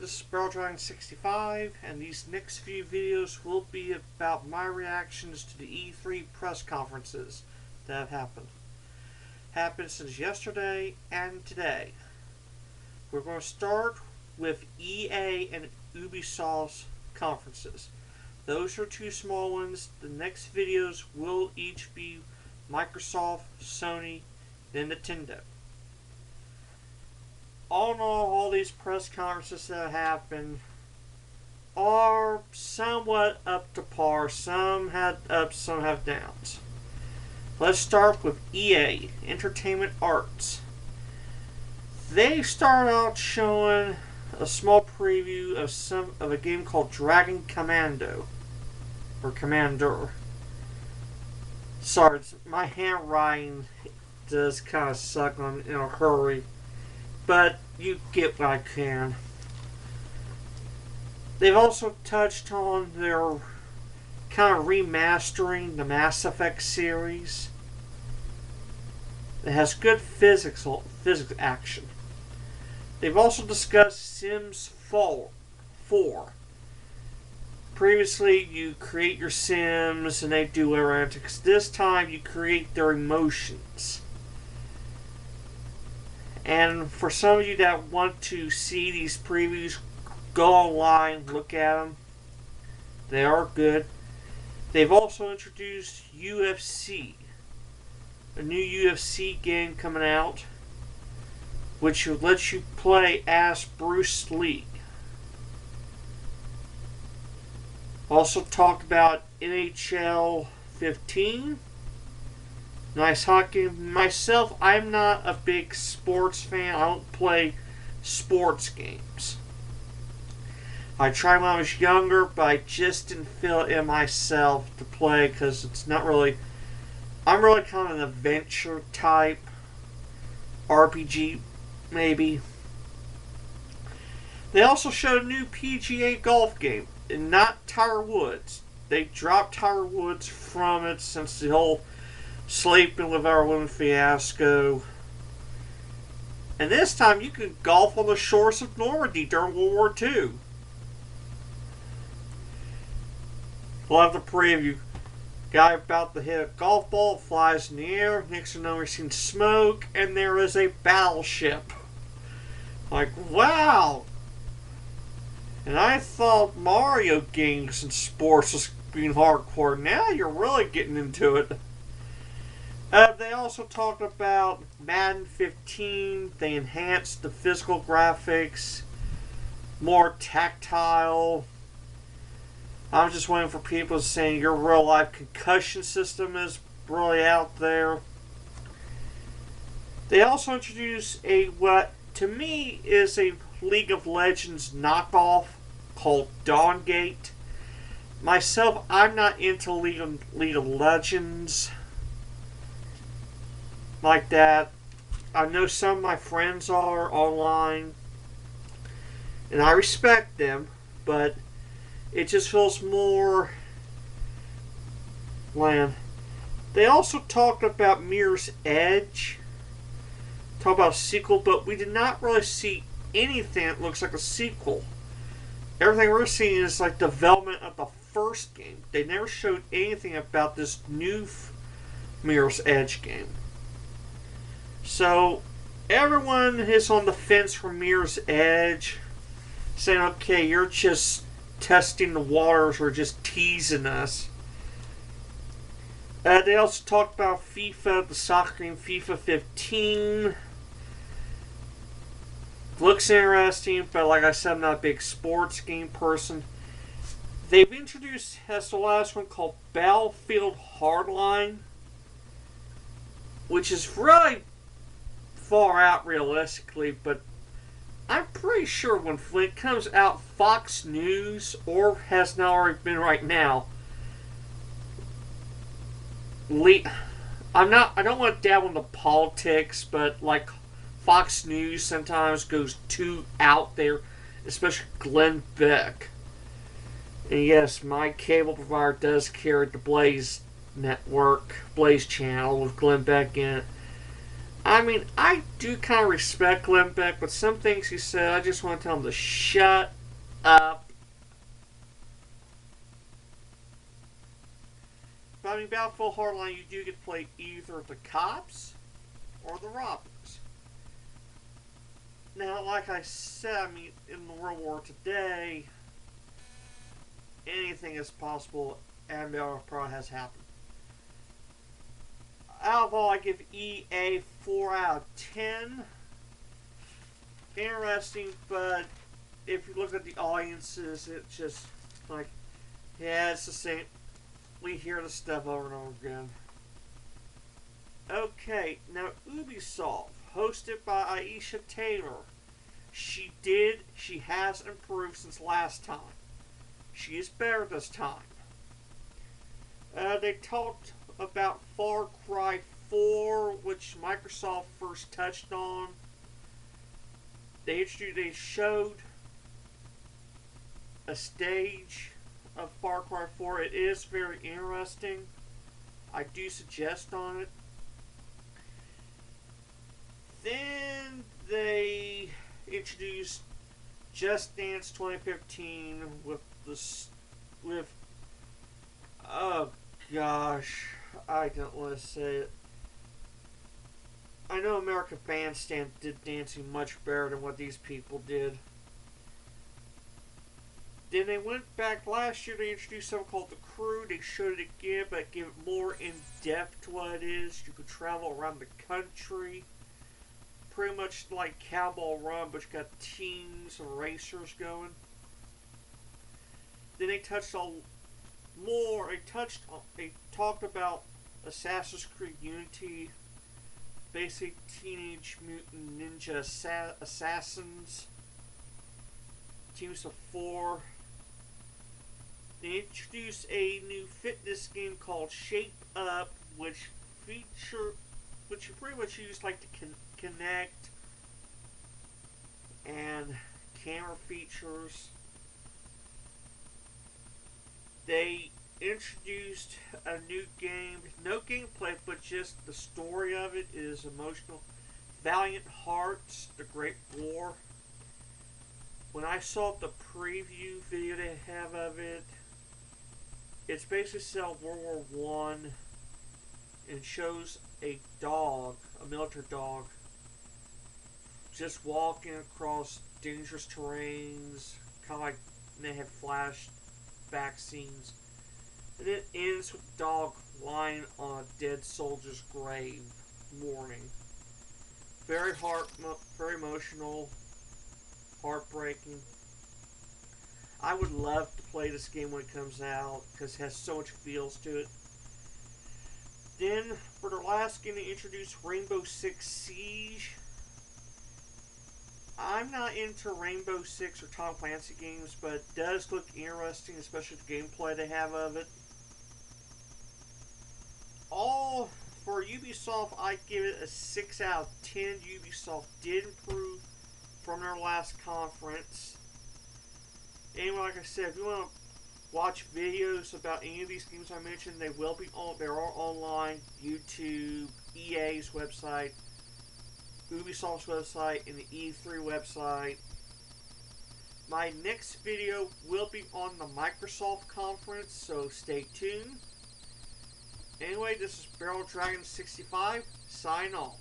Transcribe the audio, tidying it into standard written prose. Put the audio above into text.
this is BarrelDrawing65, and these next few videos will be about my reactions to the E3 press conferences that have happened since yesterday and today. We're going to start with EA and Ubisoft's conferences. Those are two small ones. The next videos will each be Microsoft, Sony, then Nintendo. All in all these press conferences that have happened are somewhat up to par. Some have ups, some have downs. Let's start with EA, Entertainment Arts. They started out showing a small preview of a game called Dragon Commando, or Commander. Sorry, my handwriting does kind of suck in a hurry, but you get what I can. They've also touched on their kind of remastering the Mass Effect series. It has good physics action. They've also discussed Sims 4. Previously, you create your Sims and they do whatever antics. This time, you create their emotions. And for some of you that want to see these previews, go online, look at them. They are good. They've also introduced UFC, a new UFC game coming out, which lets you play as Bruce Lee. Also talked about NHL 15. Nice hockey. Myself, I'm not a big sports fan. I don't play sports games. I tried when I was younger, but I just didn't feel it in myself to play because it's not really... I'm really kind of an adventure type. RPG, maybe. They also showed a new PGA golf game, and not Tiger Woods. They dropped Tiger Woods from it since the whole sleeping with our women fiasco. And this time you can golf on the shores of Normandy during World War II. Love the preview. Guy about to hit a golf ball, flies in the air. Next to know, we're seeing smoke, and there is a battleship. Like, wow! And I thought Mario games and sports was being hardcore. Now you're really getting into it. They also talked about Madden 15. They enhanced the physical graphics, more tactile. I'm just waiting for people saying your real life concussion system is really out there. They also introduced what to me is a League of Legends knockoff called Dawngate. Myself, I'm not into League of Legends like that. I know some of my friends are online, and I respect them, but it just feels more bland. They also talked about Mirror's Edge, talked about a sequel, but we did not really see anything that looks like a sequel. Everything we're seeing is like development of the first game. They never showed anything about this new Mirror's Edge game. So, everyone is on the fence for Mirror's Edge, saying, okay, you're just testing the waters or just teasing us. They also talked about FIFA, the soccer game FIFA 15. Looks interesting, but like I said, I'm not a big sports game person. They've introduced, that's the last one, called Battlefield Hardline, which is really far out realistically, but I'm pretty sure when it comes out, Fox News, or has not already been right now, I don't want to dabble into politics, but like Fox News sometimes goes too out there, especially Glenn Beck. And yes, my cable provider does carry the Blaze network, Blaze channel with Glenn Beck in it. I mean, I do kind of respect Glenn Beck, but some things he said, I just want to tell him to shut up. But I mean, Battlefield Hardline, you do get to play either the cops or the robbers. Now, like I said, I mean, in the real world today, anything is possible, and probably has happened. Out of all, I give EA 4 out of 10. Interesting, but if you look at the audiences, it's just like, yeah, it's the same. We hear the stuff over and over again. Okay, now Ubisoft, hosted by Aisha Taylor. She has improved since last time. She is better this time. They talked about Far Cry 4, which Microsoft first touched on. They showed a stage of Far Cry 4. It is very interesting. I do suggest on it. Then they introduced Just Dance 2015 with oh gosh, I don't want to say it. I know American Bandstand did dancing much better than what these people did. Then they went back last year, they introduced something called The Crew. They showed it again, but gave it more in depth to what it is. You could travel around the country. Pretty much like Cowboy Run, but you got teams of racers going. Then they touched on more. They talked about Assassin's Creed Unity, basic Teenage Mutant Ninja Assassins, teams of 4. They introduced a new fitness game called Shape Up, which you pretty much use like to connect and camera features. They introduced a new game, no gameplay, but just the story of it is emotional. Valiant Hearts: The Great War. When I saw the preview video they have of it, it's basically set World War One and shows a dog, a military dog, just walking across dangerous terrains, kind of like they have flashback scenes. And it ends with the dog lying on a dead soldier's grave, mourning. Very emotional, heartbreaking. I would love to play this game when it comes out because it has so much feels to it. Then, for the last game, they introduced Rainbow Six Siege. I'm not into Rainbow Six or Tom Clancy games, but it does look interesting, especially the gameplay they have of it. All for Ubisoft, I give it a 6 out of 10. Ubisoft did improve from their last conference. Anyway, like I said, if you want to watch videos about any of these games I mentioned, they will be on. They are online. YouTube, EA's website, Ubisoft's website, and the E3 website. My next video will be on the Microsoft conference, so stay tuned. Anyway, this is Barrel Dragon 65. Sign off.